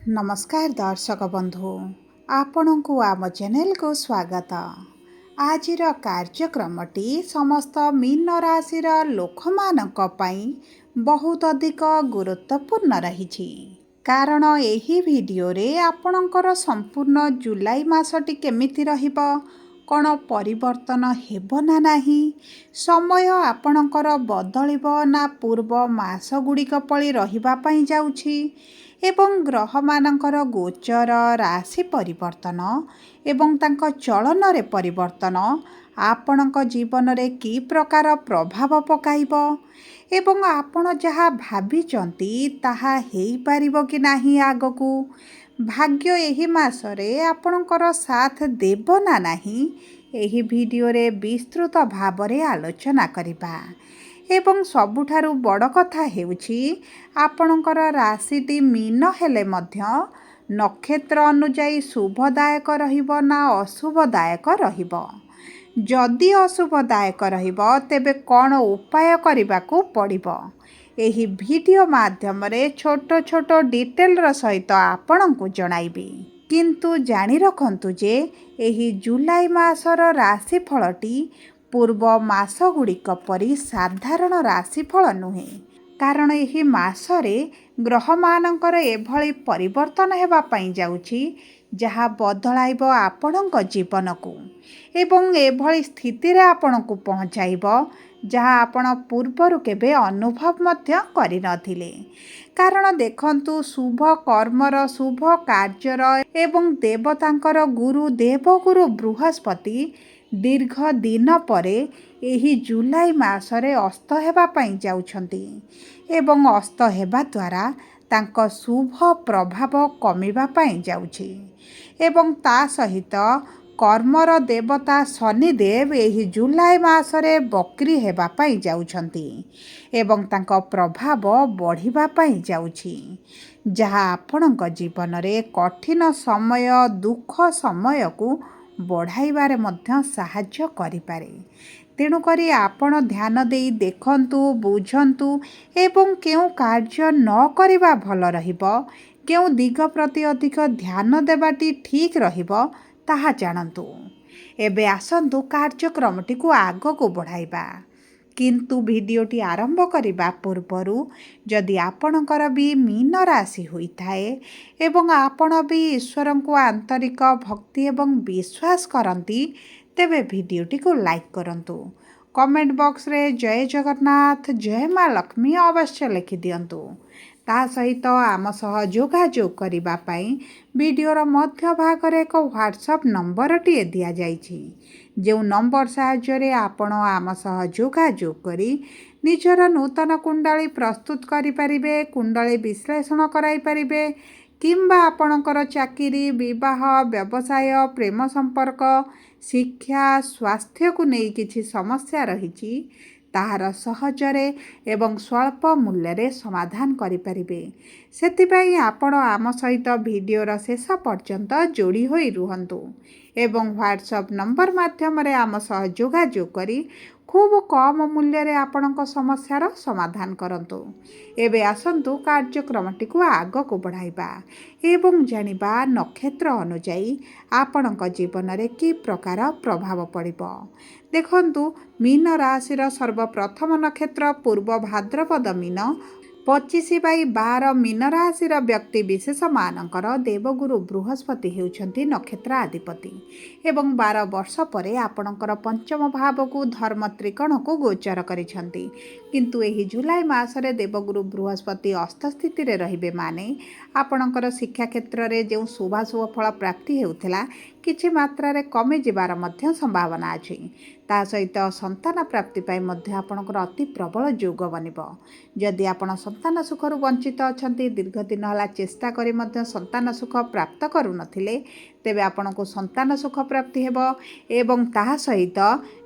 नमस्कार दर्शक बंधु आपण को आम चैनल को स्वागत। आजिर कार्यक्रमटी समस्त मीन राशि लोक मानक पई बहुत अधिक गुरुत्वपूर्ण रही कारण एही वीडियो रे आपणकर संपूर्ण जुलाई मासटी केमिति रहिबो कौन परिवर्तन हेबो ना नाही समय आपणकर बदलिबो ना पूर्व मास गुड़िक पली रहिबा पई जाउछि एवं ग्रह मानकर गोचर राशि परिवर्तन एवं तांको चलन रे परिवर्तन आपणक जीवन रे की प्रकार प्रभाव पकाइबो एवं आपण जहा भाबिचंती ताहा हेई पारिबो कि नाही आगकू भाग्य एही मासरे आपणकर साथ देबो ना नाही एही वीडियो रे विस्तृत भाबरे आलोचना करिबा एवं सबुठारु बड़ कथा हेउछि आपणकर राशिटी मीन हेले मध्य नक्षत्र अनुजाई शुभदायक रहिबो ना अशुभदायक रहिबो जदि अशुभदायक रहिबो तेबे कौन उपाय करिबाकू पड़िबो एही वीडियो माध्यम रे छोट छोट डिटेल सहित आपणकू जणाइबी किंतु जानि रखंतु जे एही जुलाई मासर राशिफलटी पूर्व मास गुड़िक परी साधारण राशिफल नुहे कारण एही मासरे ग्रह मानकर एभली परिवर्तन हेबा पई जाउछि जहा बदलाइब आपणक जीवन को एवं एभली स्थिति रे आपणकू पहुँचाइब जहा आपण पूर्वर केबे अनुभव मध्य करि नथिले कारण देखंतु शुभ कर्मर शुभ कार्यर एवं देवतांकर गुरु देवगुरु बृहस्पति दीर्घ दिन परे एही जुलाई मासरे अस्त हेबा पई जाउछंती एवं अस्त हेबा द्वारा तांको शुभ प्रभाव कमिबा पई जाउछि एवं ता सहित कर्मर देवता शनिदेव एही जुलाई मासरे बक्री हेबा पई जाउछंती एवं तांको प्रभाव बढ़िबा पई जाउछि जहा आपणक जीवन रे कठिन समय दुख समय को बढ़ाइबारे मध्य साहाय्य करिपारे तेणु करी आपण ध्यान देई देखंतु बुझंतु एवं केउ कार्य न करिबा भल रहिबो केउ दिग प्रति अधिक ध्यान देबाटी ठीक रहिबो ताहा जानंतु एबे आसंतु कार्यक्रमटी को आग को बढ़ाइबा किंतु वीडियोटी आरंभ करिबा पूर्वरु जदि आपणकर भी मीन राशि होइथाए एवं आपण भी ईश्वर को आंतरिक भक्ति एवं विश्वास करंती तेबे वीडियोटी को लाइक करंतु कमेंट बॉक्स रे जय जगन्नाथ जय माँ लक्ष्मी अवश्य लिखि दियंतु ता सहित आम सह जोगाजोग करिबा पई वीडियोर मध्य भाग रे एक व्हाट्सएप नंबर टी दिया जाइछि जो नंबर साहाय्य आपण आम सह जोगाजोग करी निजर नूतन कुंडली प्रस्तुत करि परिबे कुंडली विश्लेषण कराई परिबे किंबा आपणकर चाकरी विवाह व्यवसाय प्रेम संपर्क शिक्षा स्वास्थ्य को नहीं किछि समस्या रहिछि ताहार सहजरे एवं स्वल्प मूल्य रे समाधान करि परिबे सेतिपई आपण आम सहित वीडियोर शेष पर्यंत जोड़ी होई रुहंतु एवं व्हाट्सएप नंबर माध्यम रे आम सह जोगाजोग करी खूब कम मूल्य रे आपणक समस्यार समाधान करंतु एबे आसंतु कार्यक्रमटी को आग को बढ़ाइबा एवं जानिबा नक्षत्र अनुजाई आपणक जीवन रे की प्रकार प्रभाव पड़िबो देखंतु मीन राशिर सर्वप्रथम नक्षत्र पूर्व भाद्रपद मीन 25/12 मीन राशिर व्यक्ति विशेष मानकर देवगुरु बृहस्पति हेउछंती नक्षत्र अधिपति एवं 12 वर्ष परे आपणकर पंचम भाव को धर्म त्रिकोण को गोचर करिछंती किंतु एही जुलाई मासरे देवगुरु बृहस्पति अस्त स्थिति रे रहिबे माने आपणकर शिक्षा क्षेत्र रे जो शुभाशुभ फल प्राप्ति हेउथला किछि मात्रा रे कमी जिबार मध्य संभावना अछि ता सहित संतान प्राप्ति पाई मध्य आपणकर अति प्रबल योग बनिबो जदि आपण संतान सुखरु वंचित अछंती दीर्घ दिन हला चेष्टा करी मध्य संतान सुख प्राप्त करू नथिले तेबे आपणको संतान सुख प्राप्ति हेबो एवं ताहा सहित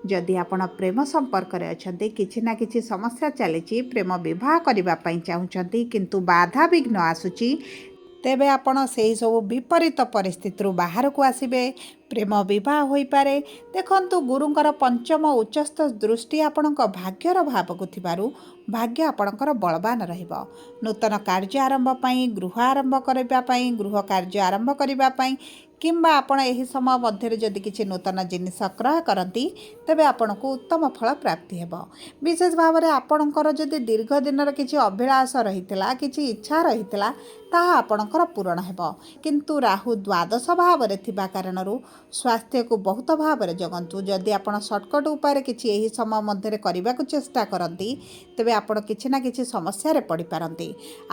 जदि आपण प्रेम संपर्क रे अछंती किछि ना किछि समस्या चलीछि प्रेम विवाह करिबा पई चाहुचंती किंतु बाधा विघ्न आसुची ତେବେ ଆପଣ ସେହି ସବୁ ବିପରୀତ ପରିସ୍ଥିତିରୁ ବାହାରକୁ ଆସିବେ। ପ୍ରେମ ବିବାହ ହୋଇପାରେ। ଦେଖନ୍ତୁ, ଗୁରୁଙ୍କର ପଞ୍ଚମ ଉଚ୍ଚସ୍ଥ ଦୃଷ୍ଟି ଆପଣଙ୍କ ଭାଗ୍ୟର ଭାବକୁ ଥିବାରୁ ଭାଗ୍ୟ ଆପଣଙ୍କର ବଳବାନ ରହିବ। ନୂତନ କାର୍ଯ୍ୟ ଆରମ୍ଭ ପାଇଁ, ଗୃହ ଆରମ୍ଭ କରିବା ପାଇଁ, ଗୃହ କାର୍ଯ୍ୟ ଆରମ୍ଭ କରିବା ପାଇଁ କିମ୍ବା ଆପଣ ଏହି ସମୟ ମଧ୍ୟରେ ଯଦି କିଛି ନୂତନ ଜିନିଷ କ୍ରୟ କରନ୍ତି, ତେବେ ଆପଣଙ୍କୁ ଉତ୍ତମ ଫଳ ପ୍ରାପ୍ତି ହେବ। ବିଶେଷ ଭାବରେ ଆପଣଙ୍କର ଯଦି ଦୀର୍ଘ ଦିନର କିଛି ଅଭିଳାଷ ରହିଥିଲା, କିଛି ଇଚ୍ଛା ରହିଥିଲା, ତାହା ଆପଣଙ୍କର ପୂରଣ ହେବ। କିନ୍ତୁ ରାହୁ ଦ୍ୱାଦଶ ଭାବରେ ଥିବା କାରଣରୁ ସ୍ୱାସ୍ଥ୍ୟକୁ ବହୁତ ଭାବରେ ଜଗନ୍ତୁ। ଯଦି ଆପଣ ସର୍ଟକଟ୍ ଉପାୟରେ କିଛି ଏହି ସମୟ ମଧ୍ୟରେ କରିବାକୁ ଚେଷ୍ଟା କରନ୍ତି, ତେବେ ଆପଣ କିଛି ନା କିଛି ସମସ୍ୟାରେ ପଡ଼ିପାରନ୍ତି।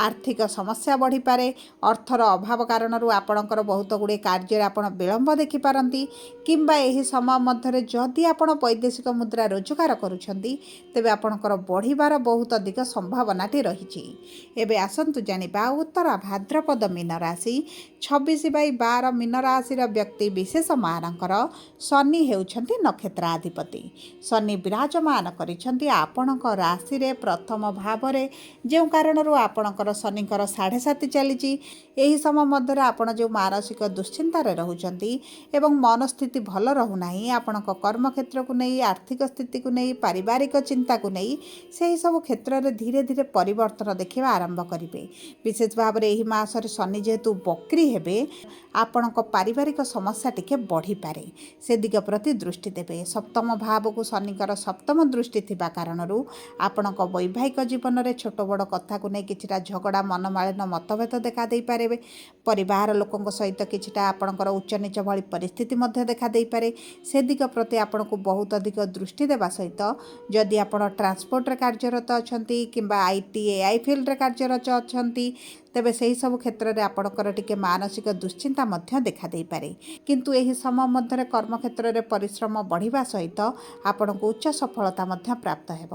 ଆର୍ଥିକ ସମସ୍ୟା ବଢ଼ିପାରେ। ଅର୍ଥର ଅଭାବ କାରଣରୁ ଆପଣଙ୍କର ବହୁତ ଗୁଡ଼ିଏ କାର୍ଯ୍ୟରେ ଆପଣ ବିଳମ୍ବ ଦେଖିପାରନ୍ତି। କିମ୍ବା ଏହି ସମୟ ମଧ୍ୟରେ ଯଦି ଆପଣ ବୈଦେଶିକ ମୁଦ୍ରା ରୋଜଗାର କରୁଛନ୍ତି, ତେବେ ଆପଣଙ୍କର ବଢ଼ିବାର ବହୁତ ଅଧିକ ସମ୍ଭାବନାଟି ରହିଛି। ଏବେ ଆସନ୍ତୁ ଜାଣିବା ଉତ୍ତର ଭାଦ୍ରପଦ ମୀନ ରାଶି 26/12 ମୀନ ରାଶିର ବ୍ୟକ୍ତି ବିଶେଷମାନଙ୍କର ଶନି ହେଉଛନ୍ତି ନକ୍ଷତ୍ରାଧିପତି। ଶନି ବିରାଜମାନ କରିଛନ୍ତି ଆପଣଙ୍କ ରାଶିରେ ପ୍ରଥମ ଭାବରେ, ଯେଉଁ କାରଣରୁ ଆପଣଙ୍କର ଶନିଙ୍କର 7.5 ଚାଲିଛି। ଏହି ସମୟ ମଧ୍ୟରେ ଆପଣ ଯେଉଁ ମାନସିକ ଦୁଶ୍ଚିନ୍ତାରେ ରହୁଛନ୍ତି ଏବଂ ମନସ୍ଥିତି ଭଲ ରହୁନାହିଁ, ଆପଣଙ୍କ କର୍ମକ୍ଷେତ୍ରକୁ ନେଇ, ଆର୍ଥିକ ସ୍ଥିତିକୁ ନେଇ, ପାରିବାରିକ ଚିନ୍ତାକୁ ନେଇ, ସେହି ସବୁ କ୍ଷେତ୍ରରେ ଧୀରେ ଧୀରେ ପରିବର୍ତ୍ତନ ଦେଖିବା ଆରମ୍ଭ କରିବେ। ବିଶେଷ ଭାବରେ ଏହି ମାସରେ ଶନି ଯେହେତୁ ବକ୍ରି ହେବେ, ଆପଣଙ୍କ ପାରିବାରିକ ସମସ୍ୟା ଟିକେ ବଢ଼ିପାରେ। ସେ ଦିଗ ପ୍ରତି ଦୃଷ୍ଟି ଦେବେ। ସପ୍ତମ ଭାବକୁ ଶନିଙ୍କର ସପ୍ତମ ଦୃଷ୍ଟି ଥିବା କାରଣରୁ ଆପଣଙ୍କ ବୈବାହିକ ଜୀବନରେ ଛୋଟ ବଡ଼ କଥାକୁ ନେଇ କିଛିଟା ଝଗଡ଼ା, ମନମାଳିନ୍ୟ, ମତଭେଦ ଦେଖା ଦେଇପାରିବେ। ପରିବାର ଲୋକଙ୍କ ସହିତ କିଛିଟା ଆପଣଙ୍କର ଉଚ୍ଚ ନିଚ ଭଳି ପରିସ୍ଥିତି ମଧ୍ୟ ଦେଖା ଦେଇପାରେ। ସେ ଦିଗ ପ୍ରତି ଆପଣଙ୍କୁ ବହୁତ ଅଧିକ ଦୃଷ୍ଟି ଦେବା ସହିତ, ଯଦି ଆପଣ ଟ୍ରାନ୍ସପୋର୍ଟରେ କାର୍ଯ୍ୟରତ ଅଛନ୍ତି କିମ୍ବା IT/AI ଫିଲ୍ଡରେ କାର୍ଯ୍ୟରତ ଅଛନ୍ତି, ତେବେ ସେହି ସବୁ କ୍ଷେତ୍ରରେ ଆପଣଙ୍କର ଟିକେ ମାନସିକ ଦୁଶ୍ଚିନ୍ତା ମଧ୍ୟ ଦେଖା ଦେଇପାରେ। କିନ୍ତୁ ଏହି ସମୟ ମଧ୍ୟରେ କର୍ମକ୍ଷେତ୍ରରେ ପରିଶ୍ରମ ବଢ଼ିବା ସହିତ ଆପଣଙ୍କୁ ଉଚ୍ଚ ସଫଳତା ମଧ୍ୟ ପ୍ରାପ୍ତ ହେବ।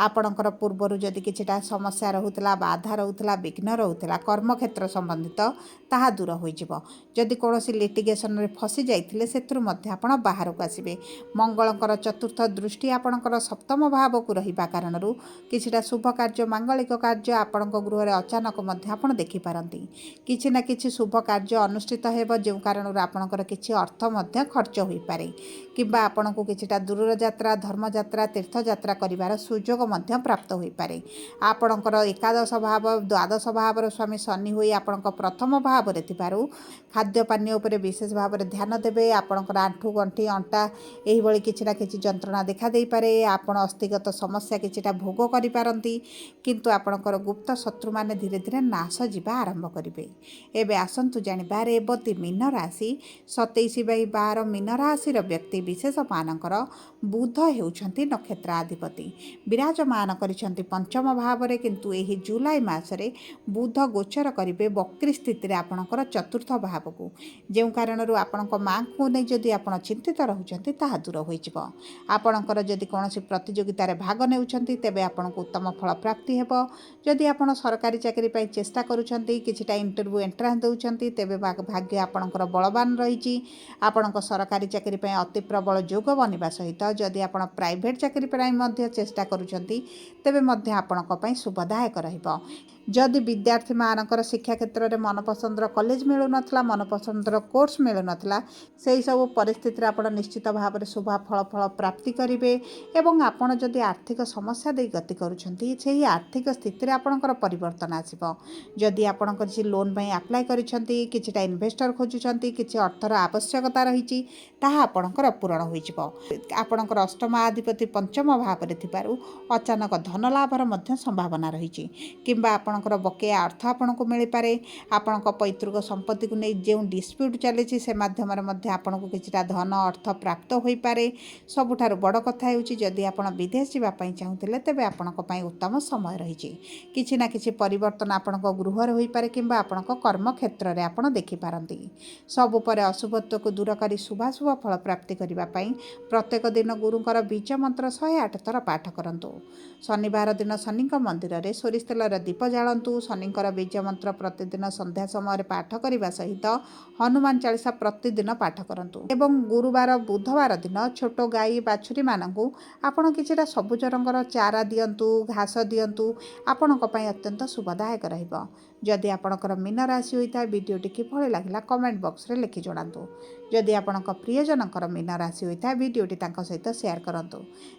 ଆପଣଙ୍କର ପୂର୍ବରୁ ଯଦି କିଛିଟା ସମସ୍ୟା ରହୁଥିଲା, ବାଧା ରହୁଥିଲା, ବିଘ୍ନ ରହୁଥିଲା କର୍ମକ୍ଷେତ୍ର ସମ୍ବନ୍ଧିତ, ତାହା ଦୂର ହୋଇଯିବ। ଯଦି କୌଣସି ଲିଟିଗେସନରେ ଫସି ଯାଇଥିଲେ, ସେଥିରୁ ମଧ୍ୟ ଆପଣ ବାହାରକୁ ଆସିବେ। ମଙ୍ଗଳଙ୍କର ଚତୁର୍ଥ ଦୃଷ୍ଟି ଆପଣଙ୍କର ସପ୍ତମ ଭାବକୁ ରହିବା କାରଣରୁ କିଛିଟା ଶୁଭ କାର୍ଯ୍ୟ, ମାଙ୍ଗଳିକ କାର୍ଯ୍ୟ ଆପଣଙ୍କ ଗୃହରେ ଅଚାନକ ମଧ୍ୟ ଆପଣ ଦେଖିପାରନ୍ତି। କିଛି ନା କିଛି ଶୁଭ କାର୍ଯ୍ୟ ଅନୁଷ୍ଠିତ ହେବ, ଯେଉଁ କାରଣରୁ ଆପଣଙ୍କର କିଛି ଅର୍ଥ ମଧ୍ୟ ଖର୍ଚ୍ଚ ହୋଇପାରେ। କିମ୍ବା ଆପଣଙ୍କୁ କିଛିଟା ଦୂରର ଯାତ୍ରା, ଧର୍ମଯାତ୍ରା, ତୀର୍ଥଯାତ୍ରା କରିବାର ସୁଯୋଗ ମଧ୍ୟ ପ୍ରାପ୍ତ ହୋଇପାରେ। ଆପଣଙ୍କର ଏକାଦଶ ଭାବ, ଦ୍ୱାଦଶ ଭାବର ସ୍ୱାମୀ ଶନି ହୋଇ ଆପଣଙ୍କ ପ୍ରଥମ ଭାବରେ ଥିବାରୁ ଖାଦ୍ୟ ପାନୀୟ ଉପରେ ବିଶେଷ ଭାବରେ ଧ୍ୟାନ ଦେବେ। ଆପଣଙ୍କର ଆଣ୍ଠୁ, ଗଣ୍ଠି, ଅଣ୍ଟା ଏହିଭଳି କିଛି ନା କିଛି ଯନ୍ତ୍ରଣା ଦେଖା ଦେଇପାରେ। ଆପଣ ଅସ୍ଥିଗତ ସମସ୍ୟା କିଛିଟା ଭୋଗ କରିପାରନ୍ତି। କିନ୍ତୁ ଆପଣଙ୍କର ଗୁପ୍ତ ଶତ୍ରୁମାନେ ଧୀରେ ଧୀରେ ନାଶ ଯିବା ଆରମ୍ଭ କରିବେ। ଏବେ ଆସନ୍ତୁ ଜାଣିବା ରେବତୀ ମୀନ ରାଶି 27/12 ମୀନ ରାଶିର ବ୍ୟକ୍ତି ବିଶେଷମାନଙ୍କର ବୁଧ ହେଉଛନ୍ତି ନକ୍ଷତ୍ରାଧିପତି। ବିରାଜମାନ କରିଛନ୍ତି ପଞ୍ଚମ ଭାବରେ। କିନ୍ତୁ ଏହି ଜୁଲାଇ ମାସରେ ବୁଧ ଗୋଚର କରିବେ ବକ୍ରି ସ୍ଥିତିରେ ଆପଣଙ୍କର ଚତୁର୍ଥ ଭାବକୁ, ଯେଉଁ କାରଣରୁ ଆପଣଙ୍କ ମାଆଙ୍କୁ ନେଇ ଯଦି ଆପଣ ଚିନ୍ତିତ ରହୁଛନ୍ତି, ତାହା ଦୂର ହୋଇଯିବ। ଆପଣଙ୍କର ଯଦି କୌଣସି ପ୍ରତିଯୋଗିତାରେ ଭାଗ ନେଉଛନ୍ତି, ତେବେ ଆପଣଙ୍କୁ ଉତ୍ତମ ଫଳ ପ୍ରାପ୍ତି ହେବ। ଯଦି ଆପଣ ସରକାରୀ ଚାକିରି ପାଇଁ ଚେଷ୍ଟା କରୁଛନ୍ତି, କିଛିଟା ଇଣ୍ଟରଭ୍ୟୁ ଏଣ୍ଟ୍ରାନ୍ସ ଦେଉଛନ୍ତି, ତେବେ ଭାଗ୍ୟ ଆପଣଙ୍କର ବଳବାନ ରହିଛି। ଆପଣଙ୍କ ସରକାରୀ ଚାକିରି ପାଇଁ ଅତି ପ୍ରବଳ ଯୋଗ ବନିବା ସହିତ, ଯଦି ଆପଣ ପ୍ରାଇଭେଟ୍ ଚାକିରି ପାଇଁ ମଧ୍ୟ ଚେଷ୍ଟା କରୁଛନ୍ତି, ତେବେ ମଧ୍ୟ ଆପଣଙ୍କ ପାଇଁ ଶୁଭଦାୟକ ରହିବ। ଯଦି ବିଦ୍ୟାର୍ଥୀମାନଙ୍କର ଶିକ୍ଷା କ୍ଷେତ୍ରରେ ମନପସନ୍ଦର କଲେଜ ମିଳୁନଥିଲା, ମନପସନ୍ଦର କୋର୍ସ ମିଳୁନଥିଲା, ସେହି ସବୁ ପରିସ୍ଥିତିରେ ଆପଣ ନିଶ୍ଚିତ ଭାବରେ ଶୁଭ ଫଳ ପ୍ରାପ୍ତି କରିବେ। ଏବଂ ଆପଣ ଯଦି ଆର୍ଥିକ ସମସ୍ୟା ଦେଇ ଗତି କରୁଛନ୍ତି, ସେହି ଆର୍ଥିକ ସ୍ଥିତିରେ ଆପଣଙ୍କର ପରିବର୍ତ୍ତନ ଆସିବ। ଯଦି ଆପଣଙ୍କର କିଛି ଲୋନ୍ ପାଇଁ ଆପ୍ଲାଏ କରିଛନ୍ତି, କିଛିଟା ଇନଭେଷ୍ଟର ଖୋଜୁଛନ୍ତି, କିଛି ଅର୍ଥର ଆବଶ୍ୟକତା ରହିଛି, ତାହା ଆପଣଙ୍କର ପୂରଣ ହୋଇଯିବ। ଆପଣଙ୍କର ଅଷ୍ଟମାଧିପତି ପଞ୍ଚମ ଭାବରେ ଥିବାରୁ ଅଚାନକ ଧନ ଲାଭର ମଧ୍ୟ ସମ୍ଭାବନା ରହିଛି। କିମ୍ବା ଆପଣଙ୍କର ବକେୟା ଅର୍ଥ ଆପଣଙ୍କୁ ମିଳିପାରେ। ଆପଣଙ୍କ ପୈତୃକ ସମ୍ପତ୍ତିକୁ ନେଇ ଯେଉଁ ଡିସ୍ପ୍ୟୁଟ୍ ଚାଲିଛି, ସେ ମାଧ୍ୟମରେ ମଧ୍ୟ ଆପଣଙ୍କୁ କିଛିଟା ଧନ ଅର୍ଥ ପ୍ରାପ୍ତ ହୋଇପାରେ। ସବୁଠାରୁ ବଡ଼ କଥା ହେଉଛି, ଯଦି ଆପଣ ବିଦେଶ ଯିବା ପାଇଁ ଚାହୁଁଥିଲେ, ତେବେ ଆପଣଙ୍କ ପାଇଁ ଉତ୍ତମ ସମୟ ରହିଛି। କିଛି ନା କିଛି ପରିବର୍ତ୍ତନ ଆପଣଙ୍କ ଗୃହରେ ହୋଇପାରେ କିମ୍ବା ଆପଣଙ୍କ କର୍ମକ୍ଷେତ୍ରରେ ଆପଣ ଦେଖିପାରନ୍ତି। ସବୁ ପରେ ଅଶୁଭତ୍ୱକୁ ଦୂର କରି ଶୁଭାଶୁଭ ଫଳ ପ୍ରାପ୍ତି କରିବା ପାଇଁ ପ୍ରତ୍ୟେକ ଦିନ ଗୁରୁଙ୍କର ବୀଜ ମନ୍ତ୍ର 108 ଥର ପାଠ କରନ୍ତୁ। ଶନିବାର ଦିନ ଶନିଙ୍କ ମନ୍ଦିରରେ ସୋରିଷ ତେଲର ଦୀପ ଜାଳନ୍ତୁ। ଶନିଙ୍କର ବୀଜ ମନ୍ତ୍ର ପ୍ରତିଦିନ ସନ୍ଧ୍ୟା ସମୟରେ ପାଠ କରିବା ସହିତ ହନୁମାନ ଚାଳିଶା ପ୍ରତିଦିନ ପାଠ କରନ୍ତୁ। ଏବଂ ଗୁରୁବାର, ବୁଧବାର ଦିନ ଛୋଟ ଗାଈ ବାଛୁରୀମାନଙ୍କୁ ଆପଣ କିଛିଟା ସବୁଜ ରଙ୍ଗର ଚାରା ଦିଅନ୍ତୁ, ଘାସ ଦିଅନ୍ତୁ। ଆପଣଙ୍କ ପାଇଁ ଅତ୍ୟନ୍ତ ଶୁଭଦାୟକ ରହିବ। जदि आपणकर मीन राशि होता है वीडियोटी किभଳି लागला कमेंट बॉक्स रे लिखि जणातु। जदि आपणक प्रियजनकर मीन राशि होता है वीडियोटी तांको सहित शेयर करंतु।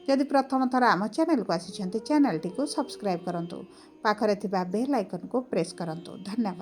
जदि प्रथम थर आम चैनल को आसी चैनल टी को सब्सक्राइब करंतु। पाखरे थिबा बेल आइकन को प्रेस करंतु। धन्यवाद।